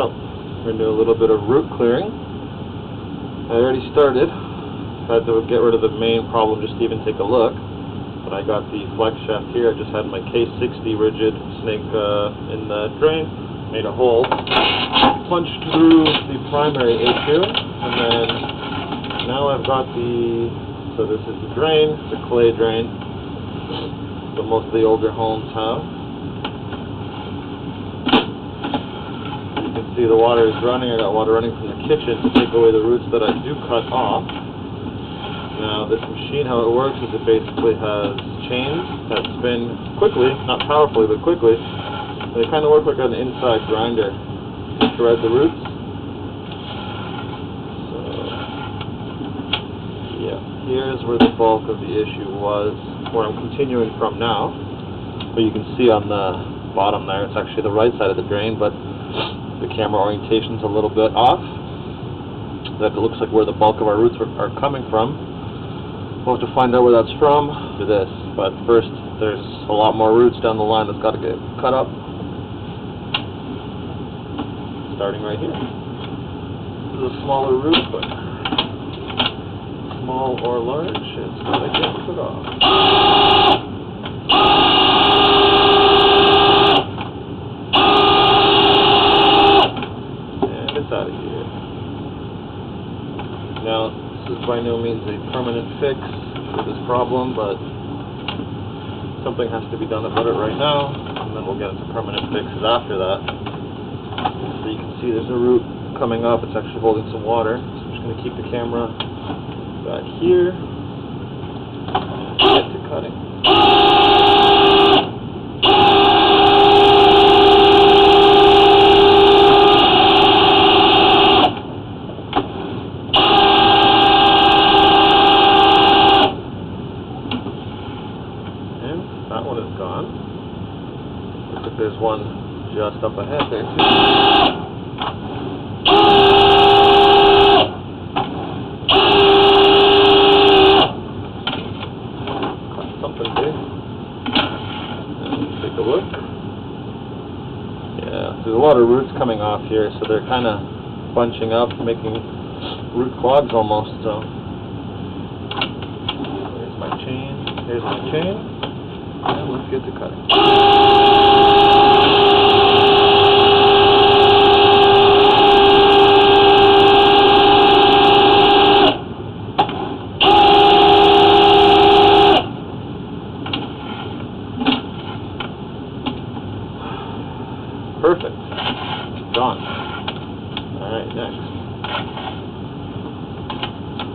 So, we're going to do a little bit of root clearing. I already started. Had to get rid of the main problem just to even take a look. But I got the flex shaft here. I just had my K60 rigid snake in the drain. Made a hole. Punched through the primary issue. And then now I've got so this is the drain. It's a clay drain that most of the older homes have. You can see the water is running. I got water running from the kitchen to take away the roots that I do cut off. Now this machine, how it works is it basically has chains that spin quickly, not powerfully but quickly. And they kind of work like an inside grinder to shred the roots. So, yeah, here's where the bulk of the issue was, where I'm continuing from now. But you can see on the bottom there, it's actually the right side of the drain, but the camera orientation's a little bit off. That looks like where the bulk of our roots are coming from. We'll have to find out where that's from for this, but first there's a lot more roots down the line that's got to get cut up. Starting right here. This is a smaller root, but small or large, it's got to get cut off. And it's out of here. Now, this is by no means a permanent fix for this problem, but something has to be done about it right now, and then we'll get into permanent fixes after that. So you can see there's a root coming up. It's actually holding some water. So I'm just going to keep the camera back here and get to cutting. There's one just up ahead there too. Cut something big. Take a look. Yeah, there's a lot of roots coming off here, so they're kind of bunching up, making root clogs almost. So here's my chain. Here's my chain, and let's get to cutting. Perfect. Done. Alright, next.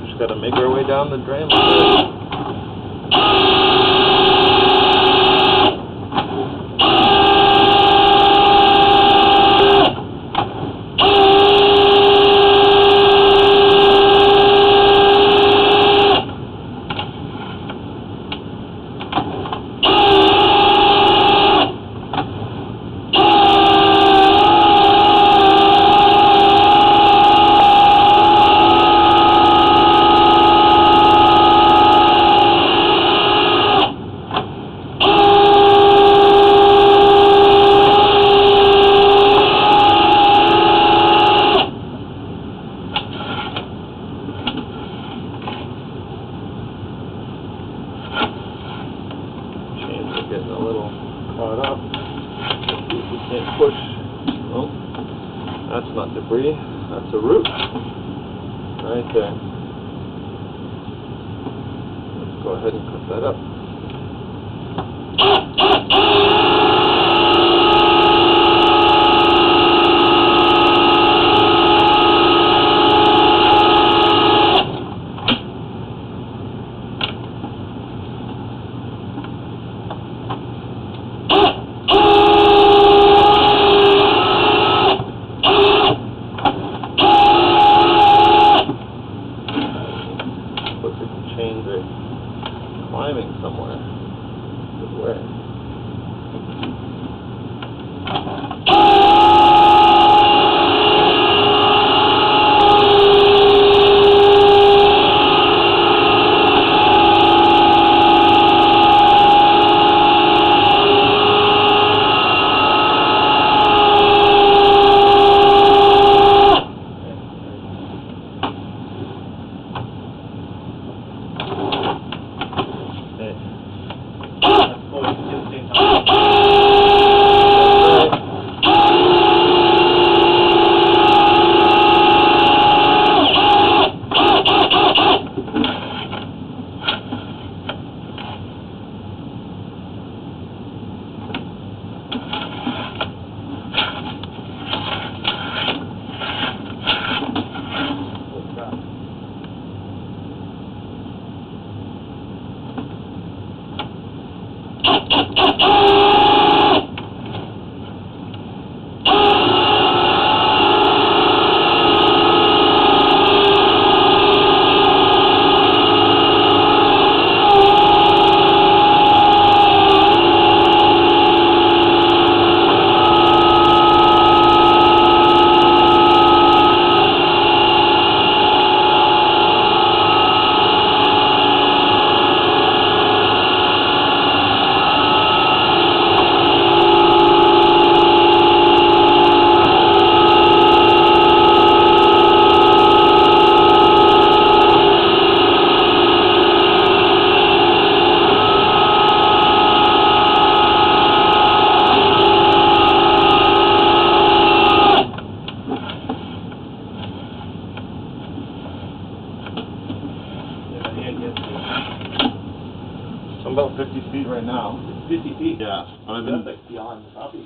Just gotta make our way down the drain like this. Getting a little caught up. Let's see if we can't push. Oh, that's not debris. That's a root. Right there. Let's go ahead and cut that up. Climbing somewhere. Oh, you can see at the same time. I'm about 50 feet right now. 50 feet? Yeah. But that's like beyond the property.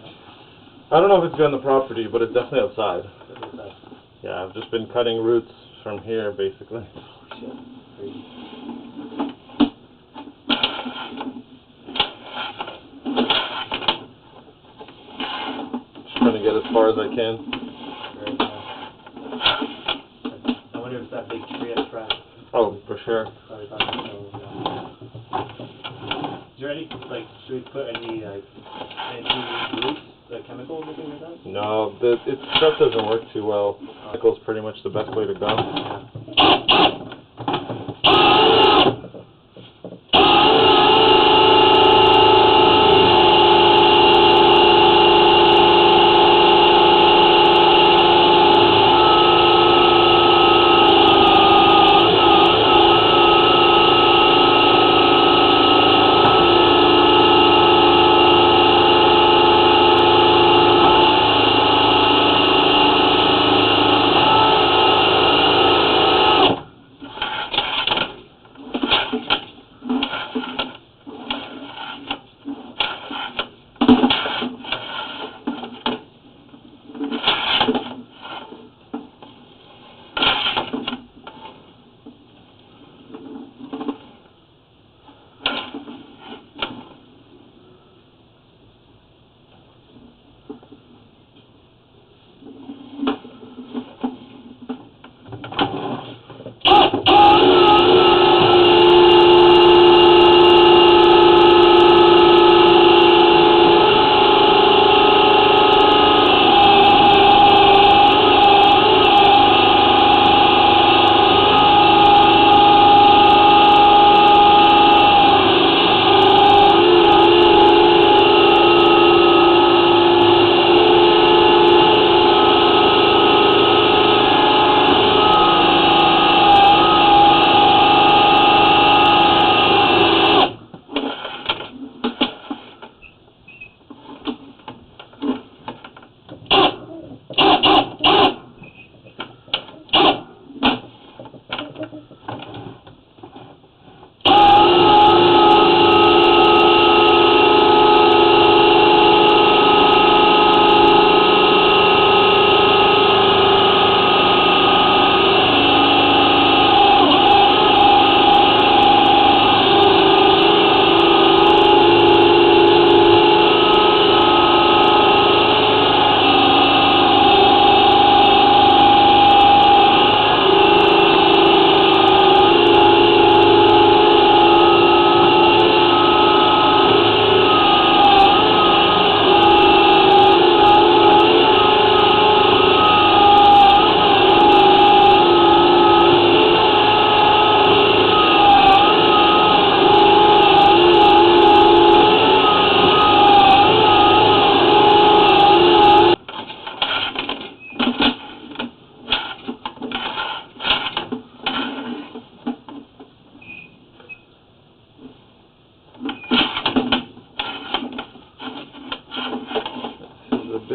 I don't know if it's beyond the property, but it's definitely outside. That's outside. Yeah, I've just been cutting roots from here, basically. Shit. Crazy. Just trying to get as far as I can. Very nice. I wonder if that big tree at the front. Oh, for sure. Probably thought so, yeah. Is there any, like, should we put any, like, anti-roots, like chemicals or anything like that? No, it stuff doesn't work too well. Chemical's pretty much the best way to go.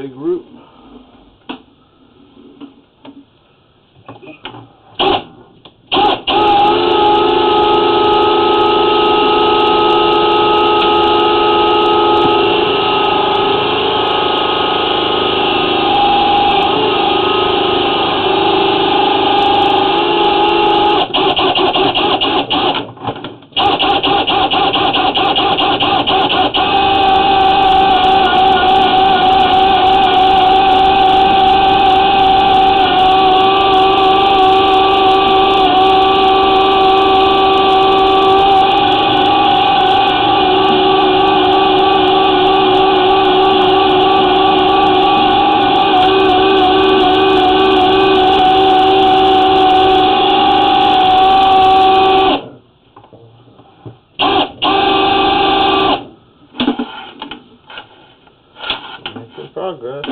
big root. Progress.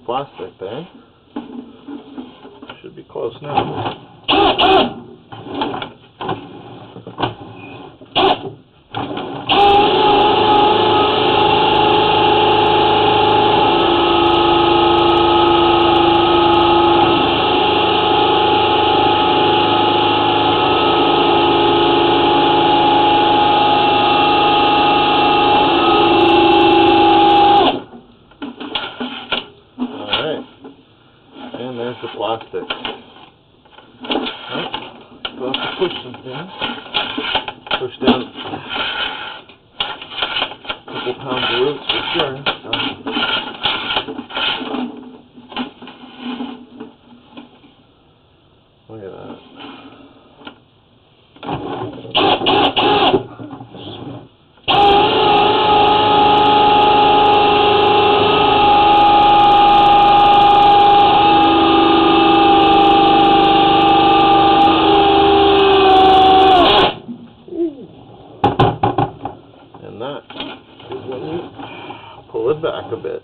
Plastic there. Should be close now. The plastic. Right. We'll have to push some things. Push down a couple pounds of roots for sure. Look at that. Pull it back a bit.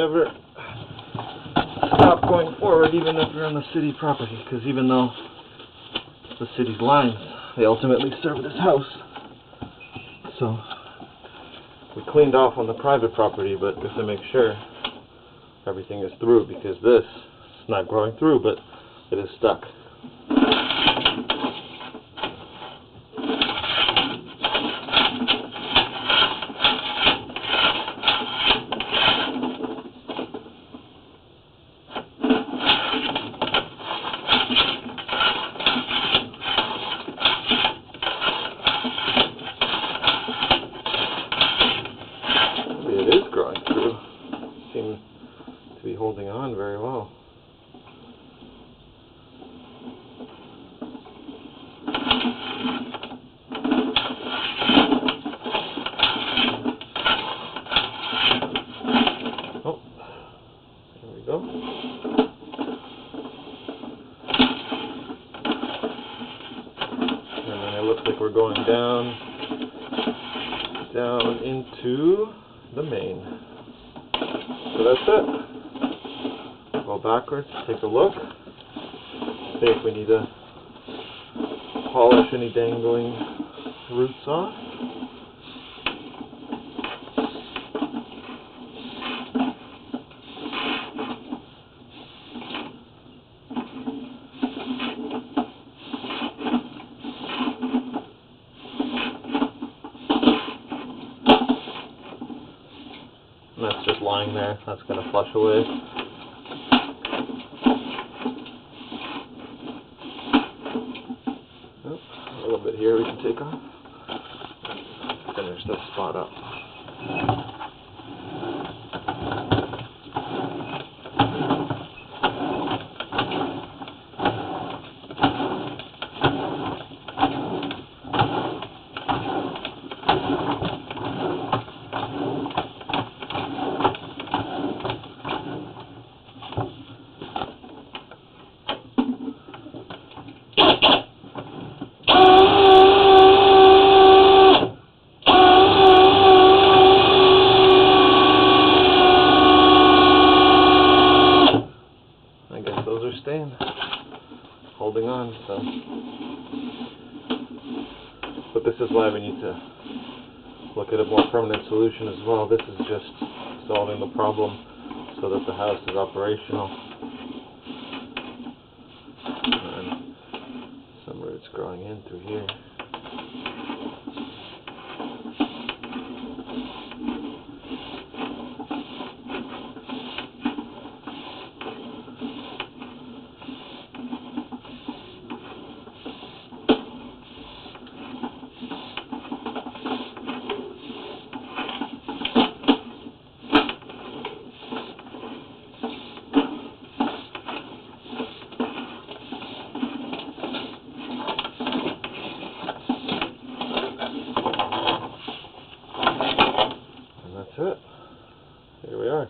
never stop going forward, even if you're on the city property, because even though the city's lines, they ultimately serve this house. So we cleaned off on the private property, but we have to make sure everything is through, because this is not growing through, but it is stuck. It is growing through. Seems to be holding on very well. Oh, there we go. And then it looks like we're going down into the main. So that's it. Go backwards, take a look, see if we need to polish any dangling roots off. And that's just lying there. That's going to flush away. Oh, a little bit here we can take off. Finish this spot up. Staying, holding on, so. But this is why we need to look at a more permanent solution as well. This is just solving the problem so that the house is operational. And some roots growing in through here. That's it. Here we are.